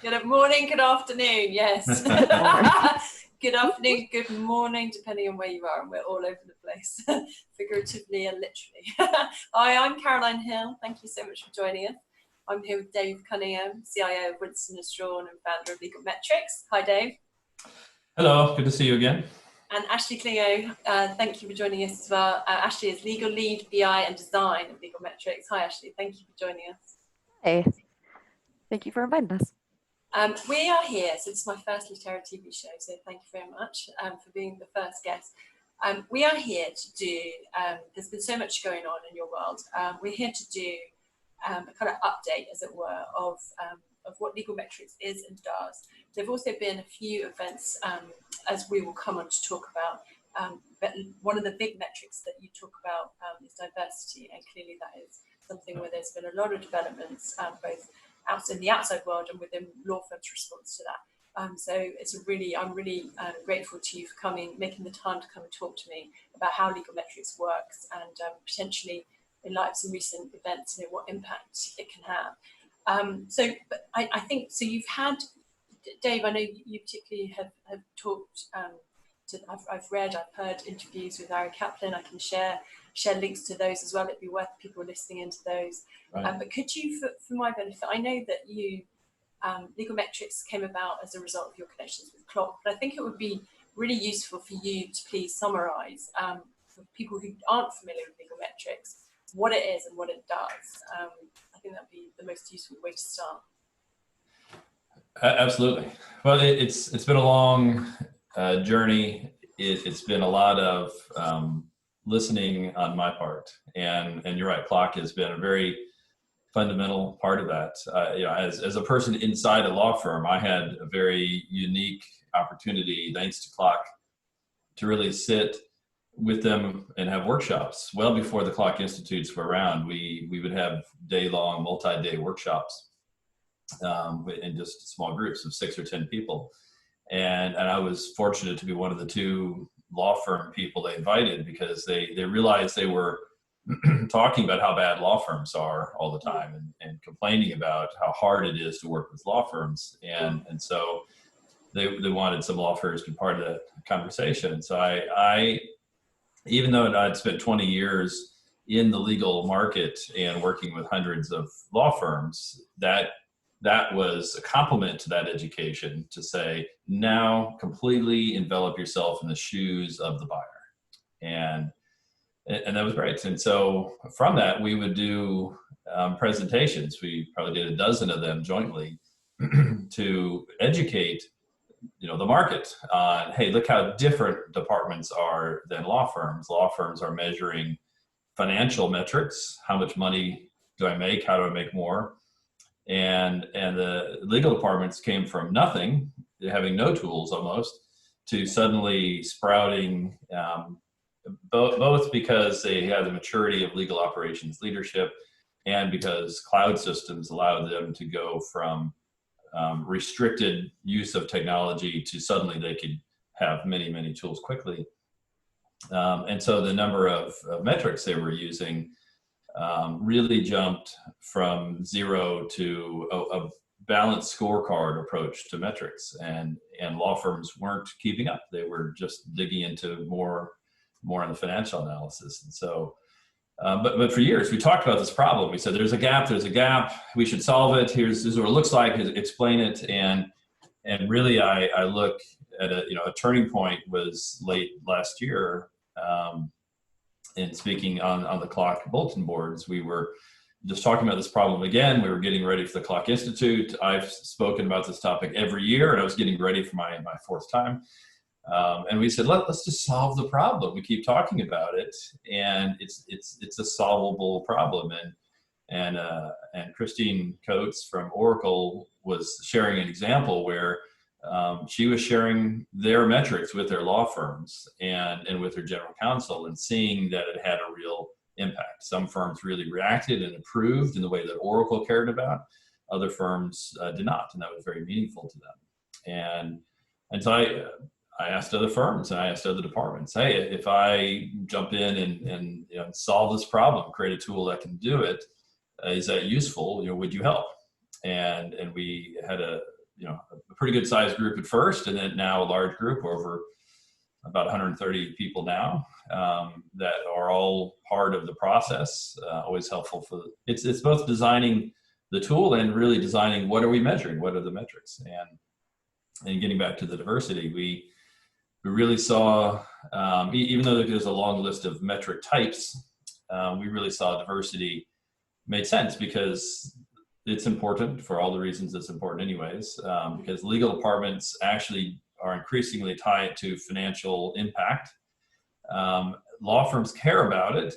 Good morning, good afternoon, yes. Good afternoon, good morning, depending on where you are, and we're all over the place, figuratively and literally. Hi, I'm Caroline Hill. Thank you so much for joining us. I'm here with Dave Cunningham, CIO of Winston Strawn and founder of Legal Metrics. Hi, Dave. Hello, good to see you again. And Ashley Clio, thank you for joining us as well. Ashley is Legal Lead, BI and Design of Legal Metrics. Hi, Ashley, thank you for joining us. Hey, thank you for inviting us. We are here, so this is my first Litera TV show, so thank you very much for being the first guest. We are here to do, there's been so much going on in your world, we're here to do a kind of update, as it were, of what Legal Metrics is and does. There have also been a few events, as we will come on to talk about, but one of the big metrics that you talk about is diversity, and clearly that is something where there's been a lot of developments, both in the outside world and within law firms' response to that. So it's I'm really grateful to you for making the time to come and talk to me about how Legal Metrics works and potentially, in light of some recent events, what impact it can have. But I think, so you've had, Dave, I know you particularly have talked, I've read, I've heard interviews with Ari Kaplan. I can share links to those as well. It'd be worth people listening into those. Right. But could you, for my benefit, I know that you, Legal Metrics came about as a result of your connections with Clock, but I think it would be really useful for you to please summarize, for people who aren't familiar with Legal Metrics, what it is and what it does. I think that'd be the most useful way to start. Absolutely. Well, it's been a long journey. It's been a lot of listening on my part, and you're right. Clock has been a very fundamental part of that. As a person inside a law firm, I had a very unique opportunity, thanks to Clock, to really sit with them and have workshops. Well before the Clock Institutes were around, we would have day-long, multi-day workshops in just small groups of 6 or 10 people. And I was fortunate to be one of the 2 law firm people they invited, because they realized they were talking about how bad law firms are all the time, and complaining about how hard it is to work with law firms. And so they wanted some law firms to be part of the conversation. So I even though I'd spent 20 years in the legal market and working with hundreds of law firms, that was a compliment to that education, to say, now completely envelop yourself in the shoes of the buyer. And that was great. And so from that, we would do presentations. We probably did a dozen of them jointly to educate the market on, hey, look how different departments are than law firms. Law firms are measuring financial metrics. How much money do I make? How do I make more? And the legal departments came from nothing, having no tools almost, to suddenly sprouting, both because they had the maturity of legal operations leadership, and because cloud systems allowed them to go from restricted use of technology to suddenly they could have many, many tools quickly. And so the number of metrics they were using really jumped from 0 to a balanced scorecard approach to metrics, and law firms weren't keeping up. They were just digging into more on the financial analysis. And so, but for years we talked about this problem. We said, there's a gap, we should solve it. This is what it looks like, explain it. And really I look at a turning point was late last year. And speaking on the Clock bulletin boards, we were just talking about this problem again. We were getting ready for the Clock Institute. I've spoken about this topic every year, and I was getting ready for my 4th time. And we said, let's just solve the problem. We keep talking about it, and it's a solvable problem. And Christine Coates from Oracle was sharing an example where she was sharing their metrics with their law firms and with their general counsel, and seeing that it had a real impact. Some firms really reacted and improved in the way that Oracle cared about. Other firms did not, and that was very meaningful to them. And so I asked other firms, and I asked other departments, hey, if I jump in and solve this problem, create a tool that can do it, is that useful? Would you help? And we had pretty good sized group at first, and then now a large group, over about 130 people now, that are all part of the process. Always helpful for, it's both designing the tool and really designing what are we measuring, what are the metrics, and getting back to the diversity, we really saw, even though there's a long list of metric types, we really saw diversity made sense because it's important for all the reasons it's important anyways, because legal departments actually are increasingly tied to financial impact. Law firms care about it,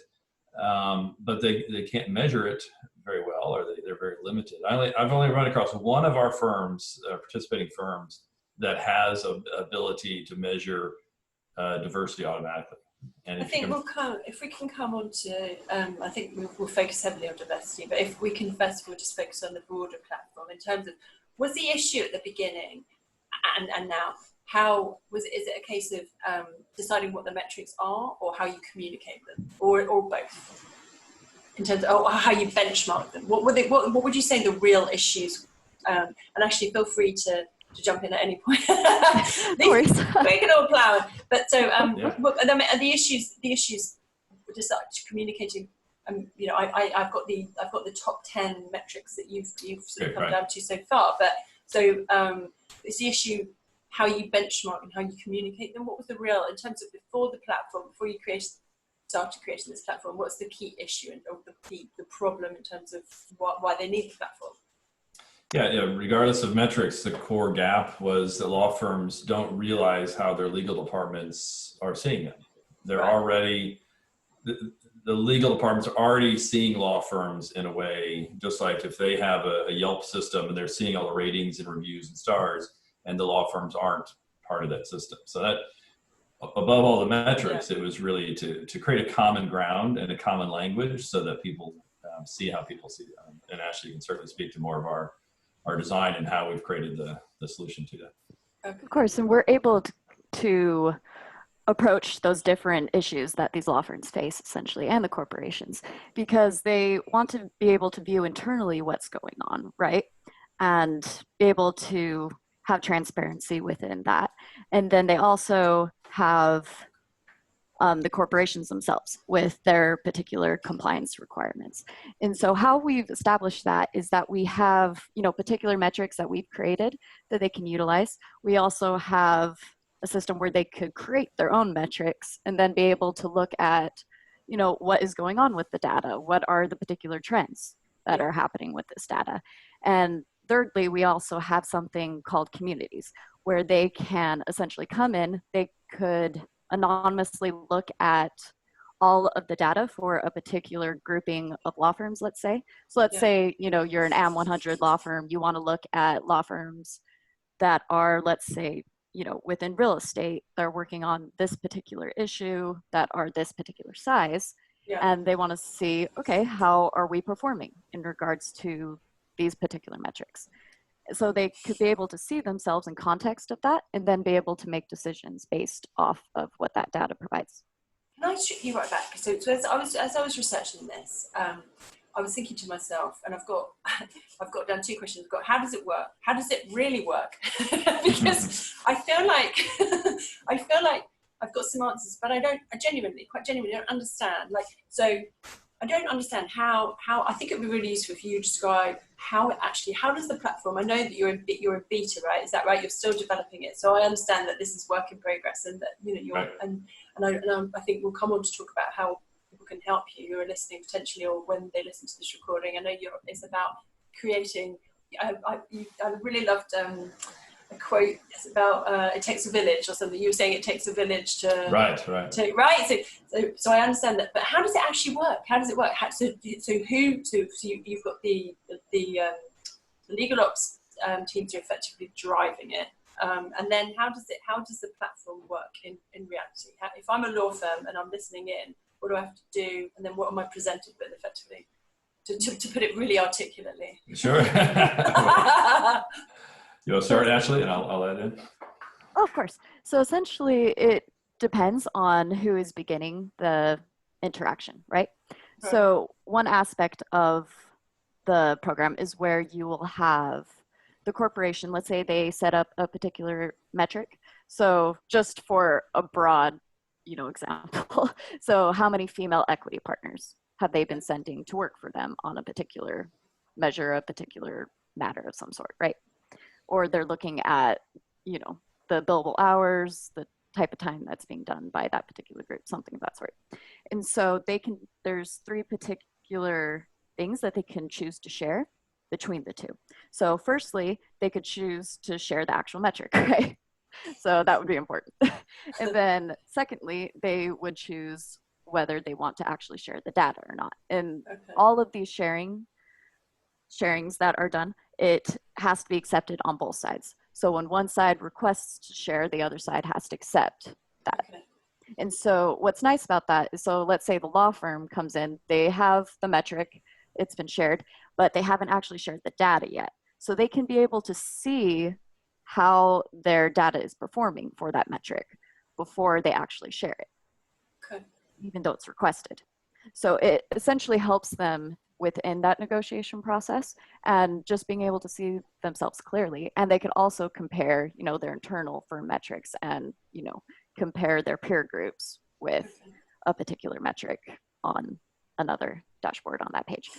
but they can't measure it very well, or they're very limited. I've only run across one of our firms, participating firms, that has an ability to measure diversity automatically. And I think if we can come on to, I think we'll focus heavily on diversity, but if we can first of all just focus on the broader platform in terms of, was the issue at the beginning and now, is it a case of deciding what the metrics are, or how you communicate them, or both? In terms of how you benchmark them, what would you say the real issues? And actually, feel free to jump in at any point. No worries. We can all plow. But so, the issues just communicating. You know, I've got the top 10 metrics that you've sort of come down to so far. But so it's the issue how you benchmark and how you communicate them. What was the real, in terms of before the platform, before you started creating this platform? What's the key issue and the problem in terms of why they need the platform? Yeah, regardless of metrics, the core gap was that law firms don't realize how their legal departments are seeing them. They're already, the legal departments are already seeing law firms in a way, just like if they have a Yelp system and they're seeing all the ratings and reviews and stars, and the law firms aren't part of that system. So that, above all the metrics, it was really to create a common ground and a common language so that people see how people see them. And Ashley can certainly speak to more of our design and how we've created the solution to that. Of course, and we're able to approach those different issues that these law firms face, essentially, and the corporations, because they want to be able to view internally what's going on, right? And be able to have transparency within that. And then they also have the corporations themselves with their particular compliance requirements. And so how we've established that is that we have, particular metrics that we've created that they can utilize. We also have a system where they could create their own metrics and then be able to look at, what is going on with the data? What are the particular trends that are happening with this data? And thirdly, we also have something called communities, where they can essentially come in, they could anonymously look at all of the data for a particular grouping of law firms, let's say. So let's say, you're an AM 100 law firm, you want to look at law firms that are, let's say, within real estate, they're working on this particular issue that are this particular size. And they want to see, okay, how are we performing in regards to these particular metrics? So they could be able to see themselves in context of that and then be able to make decisions based off of what that data provides. Can I strip you right back? So as I was researching this, I was thinking to myself, and I've got down two questions. I've got, how does it work? How does it really work? Because I feel like I've got some answers, but I genuinely don't understand. So I don't understand how I think it would be really useful if you describe how does the platform, I know that you're a beta, right? Is that right? You're still developing it. So I understand that this is work in progress, and that, you're, right. and I think we'll come on to talk about how people can help you who are listening potentially, or when they listen to this recording. I know it's about creating, I really loved, a quote. It's about it takes a village or something. You were saying it takes a village to right. So I understand that, but how does it actually work? How does it work? So you've got the legal ops teams are effectively driving it, and then how does the platform work in reality? If I'm a law firm and I'm listening in, what do I have to do? And then what am I presented with effectively? To put it really articulately. Sure. You want to start, Ashley, and I'll add in? Oh, of course. So essentially, it depends on who is beginning the interaction, right? So one aspect of the program is where you will have the corporation, let's say they set up a particular metric. So just for a broad, example, so how many female equity partners have they been sending to work for them on a particular measure, a particular matter of some sort, right? Or they're looking at, the billable hours, the type of time that's being done by that particular group, something of that sort. And so there's 3 particular things that they can choose to share between the 2. So firstly, they could choose to share the actual metric, right? So that would be important. And then secondly, they would choose whether they want to actually share the data or not. And all of these sharings that are done, it has to be accepted on both sides. So when one side requests to share, the other side has to accept that. And so what's nice about that is, so let's say the law firm comes in, they have the metric, it's been shared, but they haven't actually shared the data yet. So they can be able to see how their data is performing for that metric before they actually share it, even though it's requested. So it essentially helps them within that negotiation process and just being able to see themselves clearly. And they could also compare, their internal firm metrics and, compare their peer groups with a particular metric on another dashboard on that page.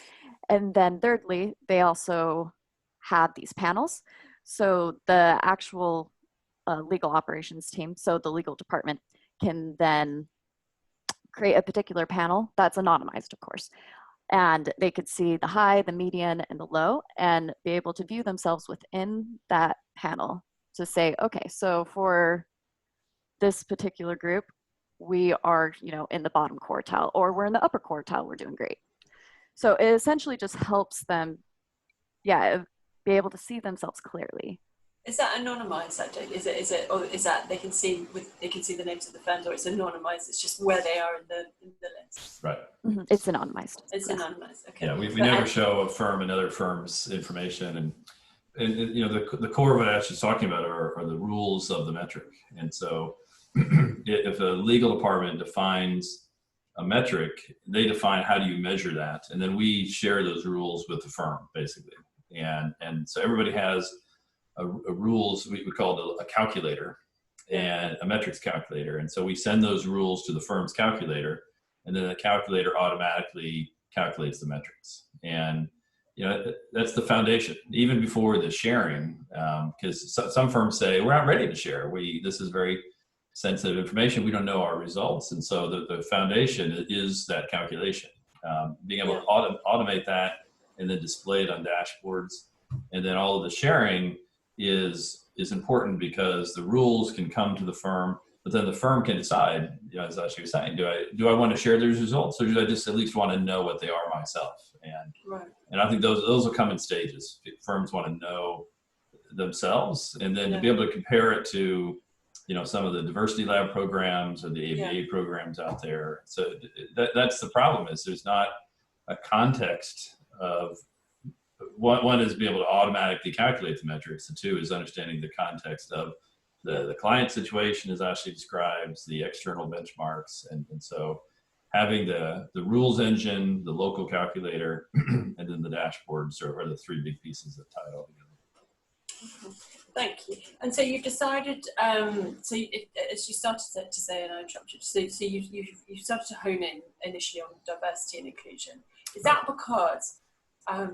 And then thirdly, they also have these panels. So the actual legal operations team, so the legal department, can then create a particular panel that's anonymized, of course. And they could see the high, the median, and the low, and be able to view themselves within that panel to say, okay, so for this particular group, we are, in the bottom quartile, or we're in the upper quartile, we're doing great. So it essentially just helps them, be able to see themselves clearly. Is that anonymized, that data? Is it, or is that they can see the names of the firms, or it's anonymized? It's just where they are in the list. Right. Mm-hmm. It's anonymized. It's anonymized. Okay. Yeah, we never show a firm another firm's information, and the core of what Ash is talking about are the rules of the metric. And so, if a legal department defines a metric, they define how do you measure that, and then we share those rules with the firm, basically. And so everybody has a rules, we call it a calculator, and a metrics calculator. And so we send those rules to the firm's calculator, and then the calculator automatically calculates the metrics. And that's the foundation, even before the sharing, because some firms say, we're not ready to share. This is very sensitive information. We don't know our results. And so the foundation is that calculation, being able to automate that and then display it on dashboards. And then all of the sharing is important, because the rules can come to the firm, but then the firm can decide, as Ashley was saying, do I want to share those results, or do I just at least want to know what they are myself? And I think those will come in stages. Firms want to know themselves, and then to be able to compare it to some of the diversity lab programs or the ABA programs out there. So that's the problem, is there's not a context of one is be able to automatically calculate the metrics, and 2 is understanding the context of the client situation, as Ashley describes, the external benchmarks. And so having the rules engine, the local calculator, and then the dashboards are the 3 big pieces that tie it all together. Thank you. And so you've decided, as you started to say, and I interrupted, so you started to hone in initially on diversity and inclusion. Is that because,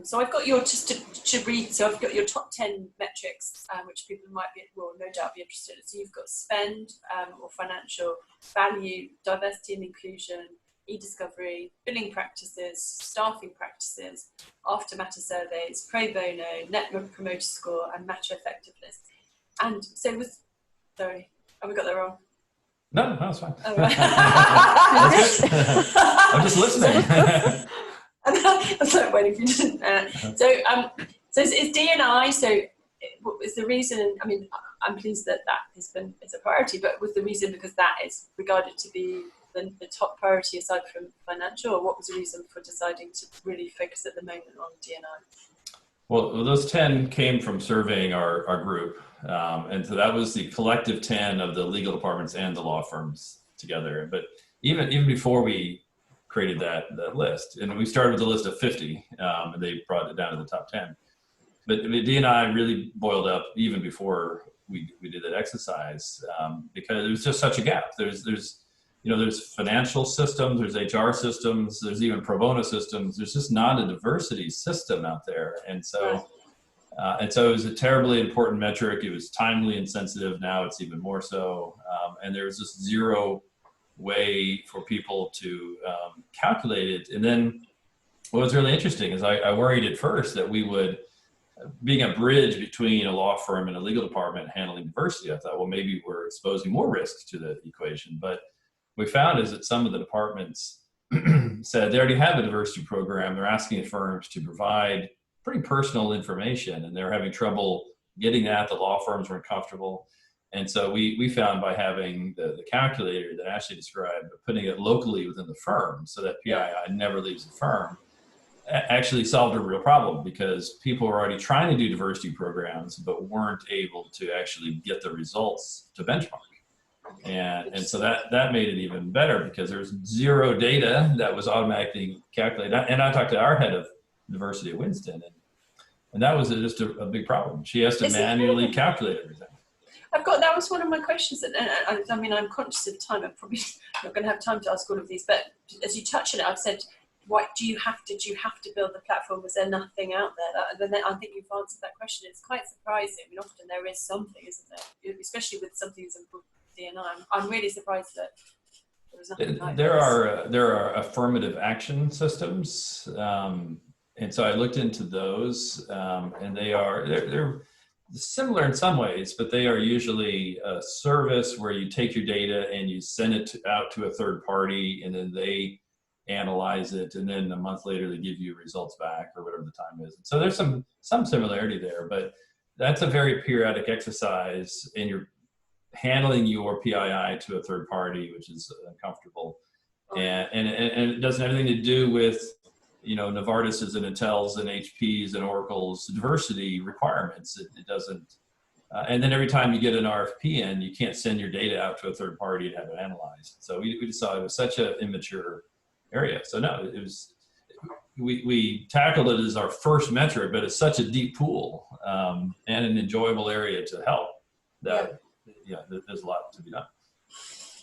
so I've got just to read, so I've got your top 10 metrics, which people will no doubt be interested in. So you've got spend, or financial value, diversity and inclusion, e-discovery, billing practices, staffing practices, after-matter surveys, pro bono, net promoter score, and matter effectiveness. And so sorry, have we got that wrong? No, that's fine. Oh, right. I'm just listening. I was like, waiting for you to. So it's D&I. So is the reason? I mean, I'm pleased that is a priority, but was the reason because that is regarded to be the top priority aside from financial, or what was the reason for deciding to really focus at the moment on D&I? Well, those 10 came from surveying our group, and so that was the collective 10 of the legal departments and the law firms together. But even before we created that list, and we started with a list of 50, and they brought it down to the top 10. D&I really boiled up even before we did that exercise, because there was just such a gap. There's financial systems, there's HR systems, there's even pro bono systems. There's just not a diversity system out there. And so it was a terribly important metric. It was timely and sensitive. Now it's even more so. And there was just zero way for people to calculate it. And then what was really interesting is I worried at first that we would, being a bridge between a law firm and a legal department handling diversity, I thought, well, maybe we're exposing more risk to the equation. But we found is that some of the departments said they already have a diversity program. They're asking firms to provide pretty personal information, and they're having trouble getting that. The law firms weren't comfortable. And so we found by having the calculator that Ashley described, putting it locally within the firm so that PII never leaves the firm, actually solved a real problem, because people were already trying to do diversity programs but weren't able to actually get the results to benchmark. And so that made it even better, because there's zero data that was automatically calculated. And I talked to our head of diversity at Winston, and that was just a big problem. She has to manually calculate everything. That was one of my questions. And I mean, I'm conscious of time. I'm probably not going to have time to ask all of these, but as you touch on it, I've said, what do you have to build the platform? Was there nothing out there? I think you've answered that question. It's quite surprising. I mean, often there is something, isn't there? Especially with something as important as D&I. I'm really surprised that there was nothing like there are affirmative action systems, and so I looked into those, and they're similar in some ways, but they are usually a service where you take your data and you send it out to a third party, and then they analyze it, and then a month later they give you results back, or whatever the time is. So there's some similarity there, but that's a very periodic exercise, and you're handling your PII to a third party, which is uncomfortable, and it doesn't have anything to do with Novartis's and Intel's and HP's and Oracle's diversity requirements. It doesn't. And then every time you get an RFP in, you can't send your data out to a third party and have it analyzed. So we just saw it was such an immature area. So no, it was, we tackled it as our first metric, but it's such a deep pool and an enjoyable area to help that there's a lot to be done.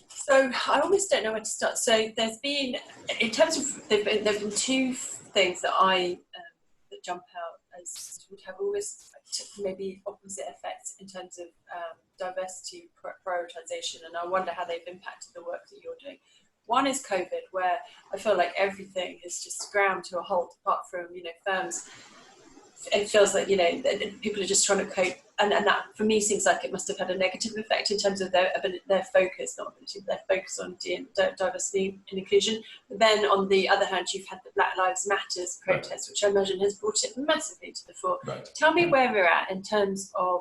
So I almost don't know where to start. So there's been, in terms of, there've been two things that that jump out as would have almost maybe opposite effects in terms of diversity prioritization, and I wonder how they've impacted the work that you're doing. One is COVID, where I feel like everything is just ground to a halt, apart from firms. It feels like people are just trying to cope, and that for me seems like it must have had a negative effect in terms of their focus, not ability, but their focus on diversity and inclusion. But then on the other hand, you've had the Black Lives Matters protests, which I imagine has brought it massively to the fore. Right. Tell me where we're at in terms of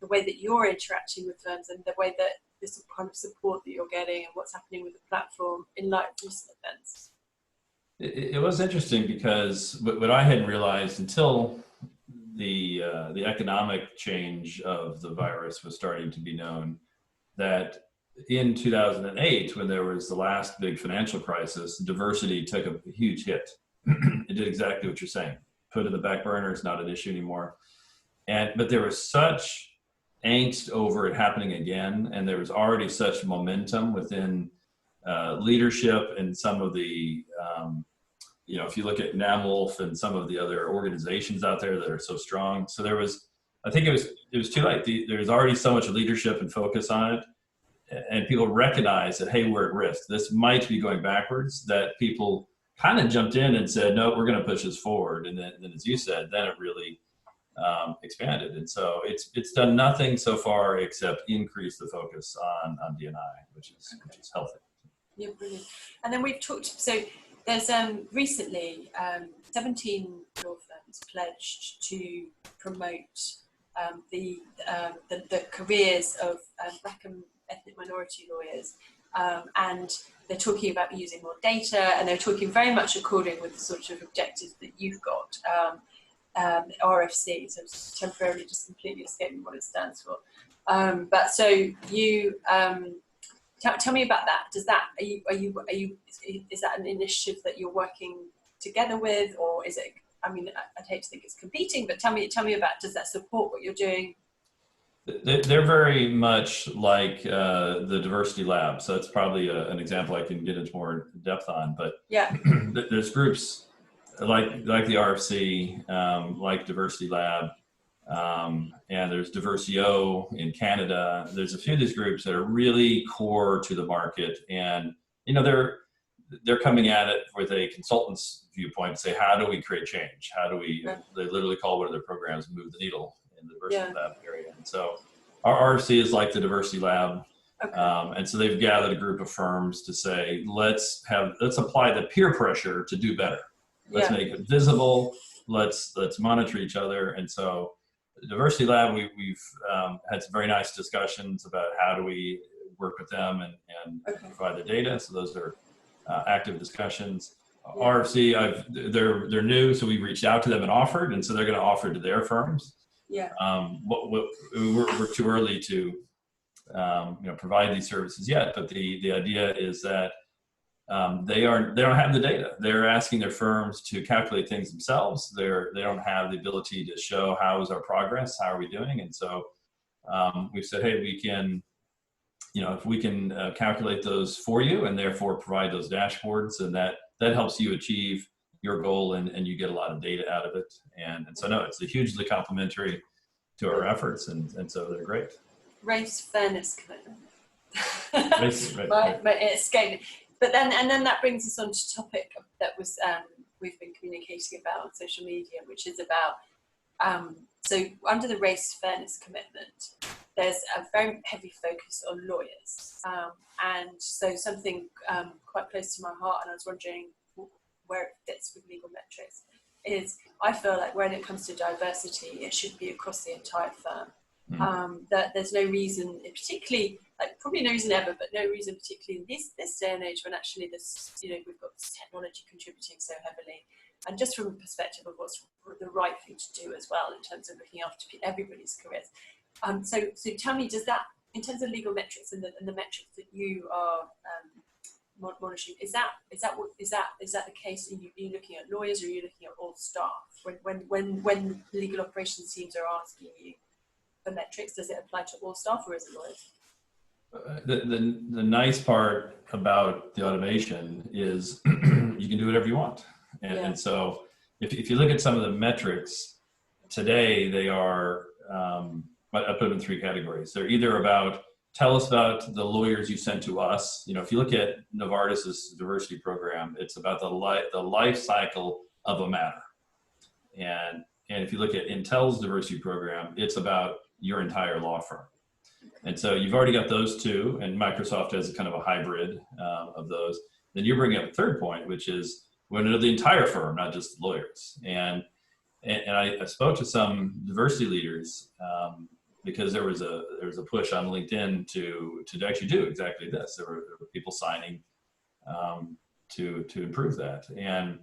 the way that you're interacting with firms and the way that this kind of support that you're getting and what's happening with the platform in light of recent events. It was interesting, because what I hadn't realized until the economic change of the virus was starting to be known, that in 2008, when there was the last big financial crisis, diversity took a huge hit. It did exactly what you're saying. Put in the back burner, it's not an issue anymore. But there was such angst over it happening again, and there was already such momentum within leadership and some of the if you look at NAMWolf and some of the other organizations out there that are so strong. So I think it was too late. There's already so much leadership and focus on it, and people recognize that, hey, we're at risk. This might be going backwards, that people kind of jumped in and said, no, we're going to push this forward. And then as you said, then it really expanded. And so it's done nothing so far except increase the focus on D&I, which is healthy. Yeah, brilliant. And then we've talked, so there's recently 17 law firms pledged to promote the careers of Black and ethnic minority lawyers, and they're talking about using more data, and they're talking very much according with the sort of objectives that you've got, RFC, so it's temporarily just completely escaping what it stands for. But so you tell me about that. Does that is that an initiative that you're working together with, or is it I mean, I'd hate to think it's competing, but tell me about, does that support what you're doing? They're very much like the diversity lab. So that's probably an example I can get into more depth on. But yeah, there's groups like the RFC, like Diversity Lab, and there's Diversio in Canada. There's a few of these groups that are really core to the market, and they're coming at it with a consultant's viewpoint to say, how do we create change? How do we? They literally call one of their programs "Move the Needle" in the Diversity Lab area. And so our RFC is like the Diversity Lab. Okay. And so they've gathered a group of firms to say, let's apply the peer pressure to do better. Let's make it visible. Let's monitor each other. And so the Diversity Lab, we've had some very nice discussions about how do we work with them and provide the data. So those are active discussions. RFC, they're new, so we reached out to them and offered, and so they're going to offer to their firms. Yeah. We're too early to provide these services yet, but the idea is that they don't have the data. They're asking their firms to calculate things themselves. They don't have the ability to show how is our progress, how are we doing, and so we've said, hey, we can, if we can calculate those for you and therefore provide those dashboards, and that helps you achieve your goal, and you get a lot of data out of it. And so no, it's hugely complementary to our efforts, and so they're great. Race fairness commitment. Right. It's scaling. But then that brings us on to topic that was we've been communicating about on social media, which is about so under the race fairness commitment, there's a very heavy focus on lawyers, and so something quite close to my heart, and I was wondering where it fits with legal metrics, is I feel like when it comes to diversity, it should be across the entire firm. That there's no reason, particularly, like probably no reason ever, but no reason particularly in this day and age when actually we've got this technology contributing so heavily, and just from a perspective of what's the right thing to do as well in terms of looking after everybody's careers. So tell me, does that, in terms of legal metrics and the metrics that you are monitoring, is that the case? Are you looking at lawyers, or are you looking at all staff? When legal operations teams are asking you for metrics, does it apply to all staff, or is it lawyers? The nice part about the automation is you can do whatever you want, and so if you look at some of the metrics today, they are I put them in three categories. They're either about, tell us about the lawyers you sent to us. If you look at Novartis's diversity program, it's about the life cycle of a matter. And if you look at Intel's diversity program, it's about your entire law firm. And so you've already got those two, and Microsoft has kind of a hybrid of those. Then you bring up a third point, which is we know the entire firm, not just lawyers. And I spoke to some diversity leaders because there was a push on LinkedIn to actually do exactly this. There were people signing to improve that. And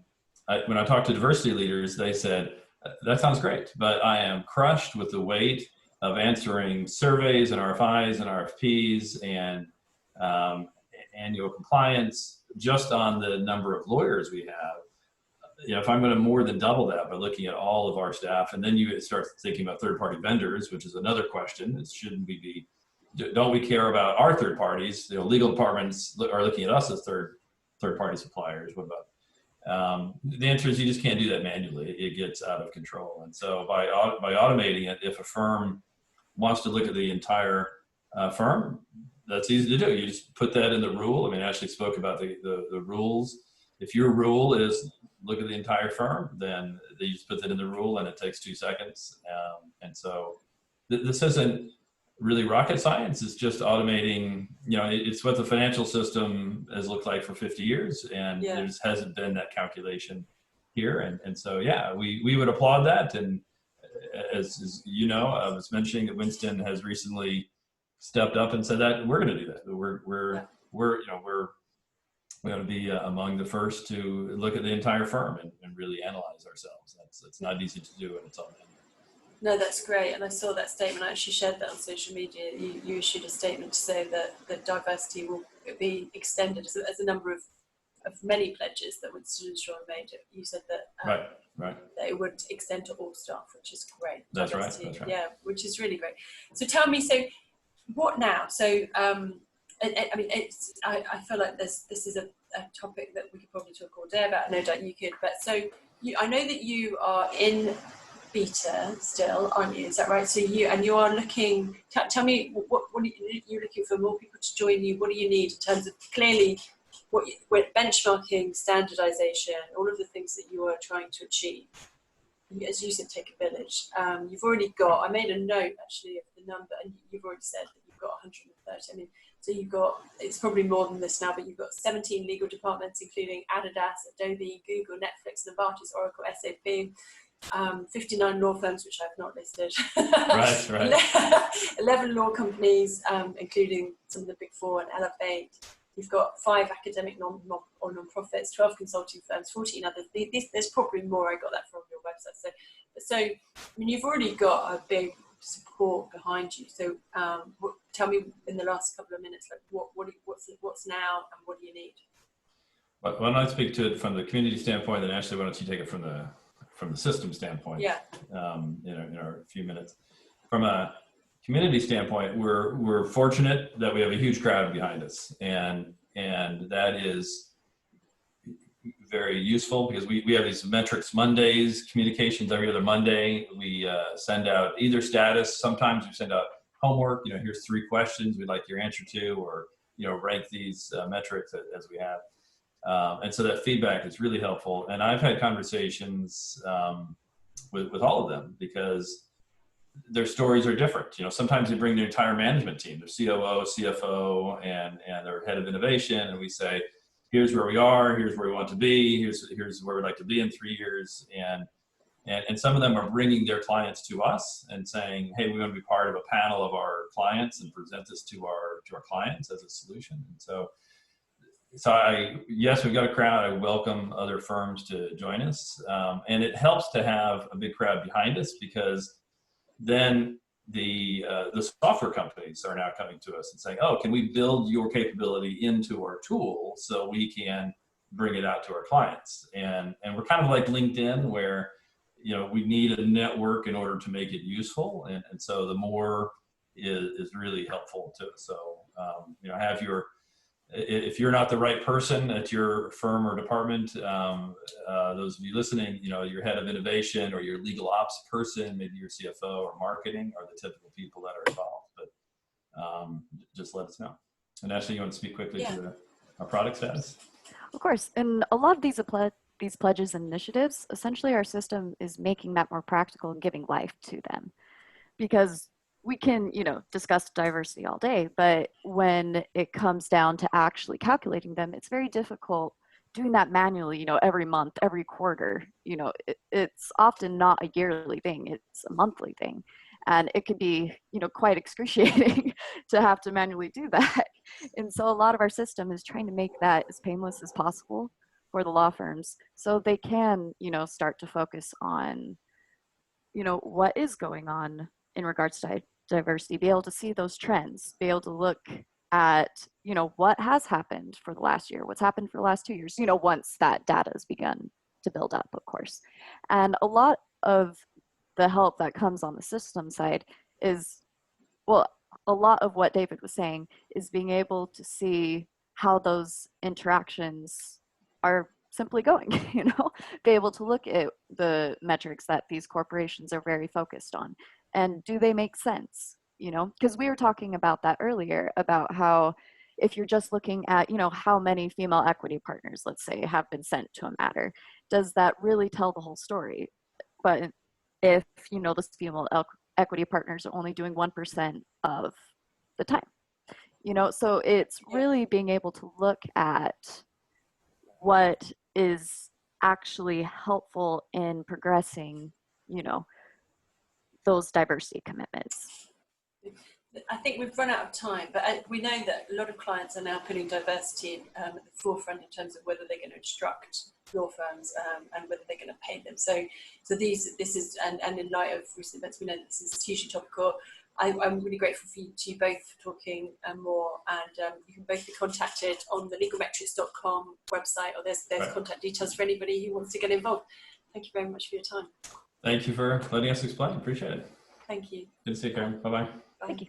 when I talked to diversity leaders, they said, that sounds great, but I am crushed with the weight of answering surveys and RFIs and RFPs and annual compliance just on the number of lawyers we have. If I'm going to more than double that by looking at all of our staff, and then you start thinking about third-party vendors, which is another question. Don't we care about our third parties? Legal departments are looking at us as third-party suppliers. What about? The answer is you just can't do that manually. It gets out of control. And so by automating it, if a firm wants to look at the entire firm, that's easy to do. You just put that in the rule. I mean, Ashley spoke about the rules. If your rule is look at the entire firm, then you just put that in the rule, and it takes 2 seconds. And so this isn't really rocket science. It's just automating. It's what the financial system has looked like for 50 years, and there just hasn't been that calculation here. And so we would applaud that. And as I was mentioning that Winston has recently stepped up and said that we're going to do that. We're going to be among the first to look at the entire firm and really analyze ourselves. That's not easy to do, and it's all manual. No, that's great. And I saw that statement. I actually shared that on social media. You issued a statement to say that diversity will be extended as a number of many pledges that Winston Strawn made. You said that Right. that it would extend to all staff, which is great. That's right. That's right. Yeah, which is really great. So tell me, so what now? So I mean, I feel like this is a topic that we could probably talk all day about. No doubt you could. But so I know that you are in beta still, aren't you? Is that right? So you are looking. Tell me, what are you looking for? More people to join you? What do you need in terms of clearly with benchmarking, standardization, all of the things that you are trying to achieve? As you said, take a village. You've already got. I made a note actually of the number, and you've already said that you've got 130. I mean, so you've got. It's probably more than this now, but you've got 17 legal departments, including Adidas, Adobe, Google, Netflix, Novartis, Oracle, SAP. 59 law firms, which I've not listed. Right. 11 law companies, including some of the big four and Elevate. You've got 5 academic non-profits, 12 consulting firms, 14 others. There's probably more. I got that from your website. So I mean, you've already got a big support behind you. So tell me in the last couple of minutes, like what's now and what do you need? Why don't I speak to it from the community standpoint, then Ashley, why don't you take it from the system standpoint? Yeah. In our few minutes. From a community standpoint, we're fortunate that we have a huge crowd behind us, and that is very useful because we have these metrics Mondays, communications every other Monday. We send out either status. Sometimes we send out homework. Here's 3 questions we'd like your answer to, or rank these metrics as we have. And so that feedback is really helpful. And I've had conversations with all of them because their stories are different. Sometimes they bring their entire management team, their COO, CFO, and their head of innovation. And we say, here's where we are, here's where we want to be, here's where we'd like to be in 3 years. And some of them are bringing their clients to us and saying, hey, we want to be part of a panel of our clients and present this to our clients as a solution. And so yes, we've got a crowd. I welcome other firms to join us. And it helps to have a big crowd behind us because then the software companies are now coming to us and saying, oh, can we build your capability into our tool so we can bring it out to our clients? And we're kind of like LinkedIn where, we need a network in order to make it useful. And so the more is really helpful to us. So, have if you're not the right person at your firm or department, those of you listening, your head of innovation or your legal ops person, maybe your CFO or marketing are the typical people that are involved. But just let us know. And Ashley, you want to speak quickly to our product status? Of course. And a lot of these pledges and initiatives, essentially our system is making that more practical and giving life to them. Because we can, discuss diversity all day, but when it comes down to actually calculating them, it's very difficult doing that manually, every month, every quarter. It's often not a yearly thing, it's a monthly thing. And it can be, quite excruciating to have to manually do that. And so a lot of our system is trying to make that as painless as possible for the law firms so they can, start to focus on, what is going on in regards to diversity, be able to see those trends, be able to look at, what has happened for the last year, what's happened for the last 2 years, once that data has begun to build up, of course. And a lot of the help that comes on the system side is, a lot of what David was saying is being able to see how those interactions are simply going, be able to look at the metrics that these corporations are very focused on. And do they make sense? Because we were talking about that earlier, about how if you're just looking at, how many female equity partners, let's say, have been sent to a matter, does that really tell the whole story? But if, those female equity partners are only doing 1% of the time, so it's really being able to look at what is actually helpful in progressing, those diversity commitments. I think we've run out of time, but we know that a lot of clients are now putting diversity at the forefront in terms of whether they're going to instruct law firms and whether they're going to pay them. So this is, and in light of recent events, we know that this is hugely topical. I'm really grateful for you both for talking more, and you can both be contacted on the legalmetrics.com website, or there's contact details for anybody who wants to get involved. Thank you very much for your time. Thank you for letting us explain. Appreciate it. Thank you. Good to see you, Karen. Bye-bye. Bye. Thank you.